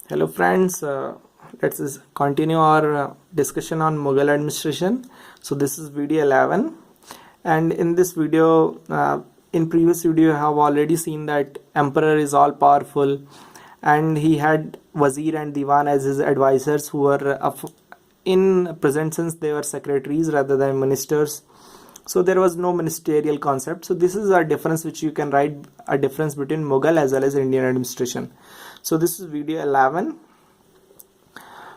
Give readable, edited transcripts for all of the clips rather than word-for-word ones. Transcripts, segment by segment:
Hello friends, let's continue our discussion on Mughal administration. So this is video 11, and in this video, in previous video I have already seen that emperor is all powerful and he had Wazir and Diwan as his advisors who were in present sense they were secretaries rather than ministers. So there was no ministerial concept. So this is a difference which you can write a difference between Mughal as well as Indian administration. So this is video 11.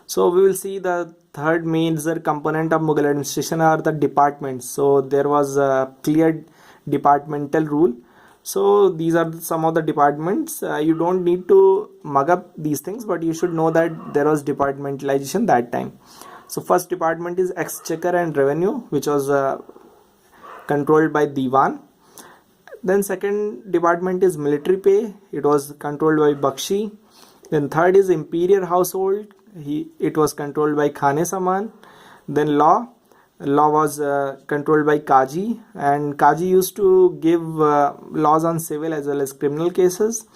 So we will see the third major component of Mughal administration are the departments. So there was a clear departmental rule. So these are some of the departments. You don't need to mug up these things, but you should know that there was departmentalization that time. So first department is exchequer and revenue, which was controlled by Diwan. Then second department is military pay. It was controlled by Bakshi. Then third is imperial household. It was controlled by Khane Saman. Then law was controlled by Kaji, and Kaji used to give laws on civil as well as criminal cases.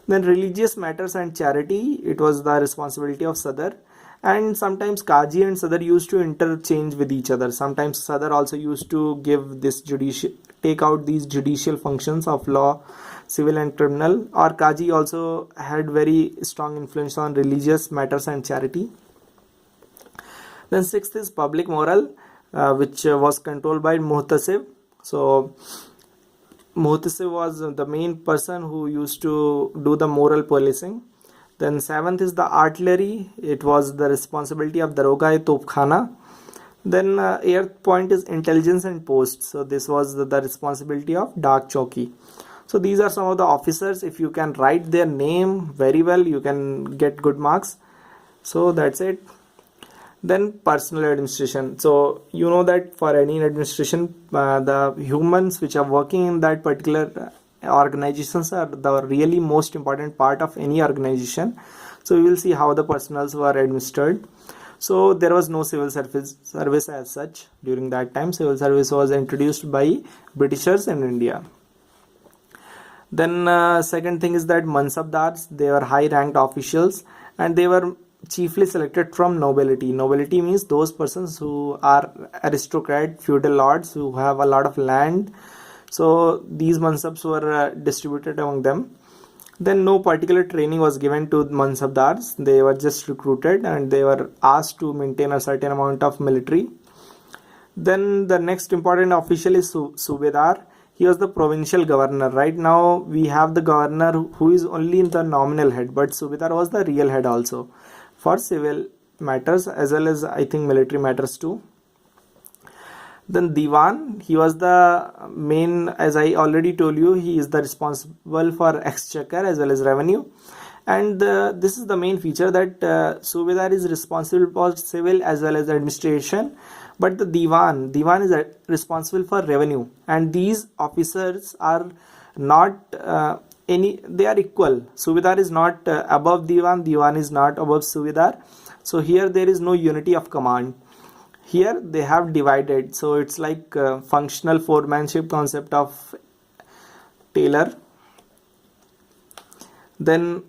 Then religious matters and charity, it was the responsibility of Sadar. And sometimes Kaji and Sadar used to interchange with each other. Sometimes Sadar also used to give this take out these judicial functions of law, civil and criminal, or Kaji also had very strong influence on religious matters and charity. Then sixth is public moral, which was controlled by Muhtasib. So Muhtasib was the main person who used to do the moral policing. Then seventh is the artillery. It was the responsibility of Daroga-e-Topkhana. Then eighth point is intelligence and posts. So this was the responsibility of Dak Chowki. So these are some of the officers. If you can write their name very well, you can get good marks. So that's it. Then personal administration. So you know that for any administration, the humans which are working in that particular organizations are the really most important part of any organization. So we will see how the personals were administered. So there was no civil service as such during that time. Civil service was introduced by Britishers in India. Then second thing is that Mansabdars, they were high ranked officials and they were chiefly selected from nobility. Nobility means those persons who are aristocrat, feudal lords who have a lot of land. So these mansabs were distributed among them. Then no particular training was given to mansabdars. They were just recruited and they were asked to maintain a certain amount of military. Then the next important official is Subedar. He was the provincial governor. Right now we have the governor who is only the nominal head, but Subedar was the real head also for civil matters as well as I think military matters too. Then Diwan, he was the main, as I already told you, he is the responsible for exchequer as well as revenue. And this is the main feature that Subedar is responsible for civil as well as administration. But the Diwan is responsible for revenue. And these officers are not they are equal. Subedar is not above Diwan, Diwan is not above Subedar. So here there is no unity of command. Here they have divided, so it's like functional foremanship concept of Taylor. Then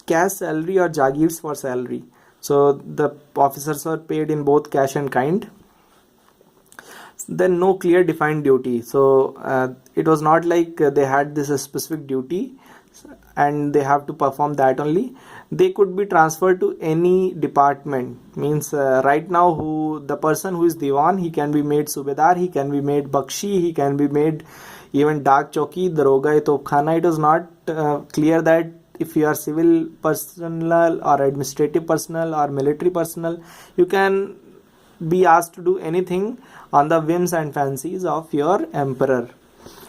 cash salary or jagirs for salary. So the officers were paid in both cash and kind. Then no clear defined duty. So it was not like they had this specific duty and they have to perform that only. They could be transferred to any department. Means right now the person who is Diwan, he can be made Subedar, he can be made Bakshi, he can be made even Dak Chowki, Daroga-e-Topkhana. It was not clear that if you are civil personnel or administrative personnel or military personnel, you can be asked to do anything on the whims and fancies of your emperor.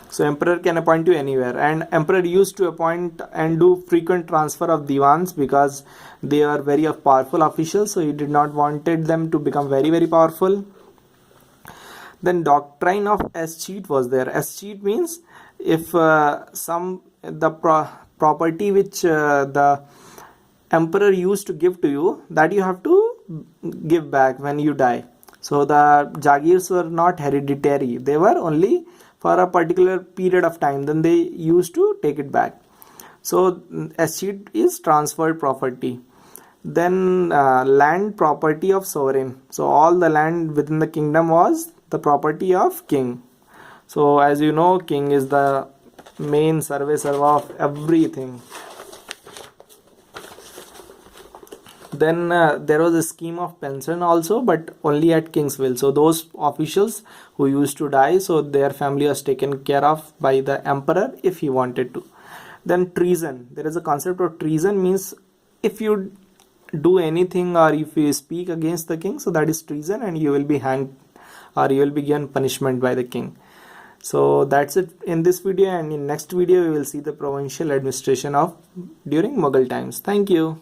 So emperor can appoint you anywhere, and emperor used to appoint and do frequent transfer of Diwans because they are very powerful officials, so he did not wanted them to become very powerful. Then doctrine of escheat was there. Escheat means if property which the emperor used to give to you, that you have to give back when you die. So the jagirs were not hereditary, they were only for a particular period of time, then they used to take it back. So escheat is transferred property. Then land property of sovereign. So all the land within the kingdom was the property of king. So as you know, king is the main servicer of everything. Then there was a scheme of pension also, but only at king's will. So those officials who used to die, so their family was taken care of by the emperor if he wanted to. Then treason. There is a concept of treason, means if you do anything or if you speak against the king, so that is treason and you will be hanged or you will be given punishment by the king. So that's it in this video, and in next video we will see the provincial administration of during Mughal times. Thank you.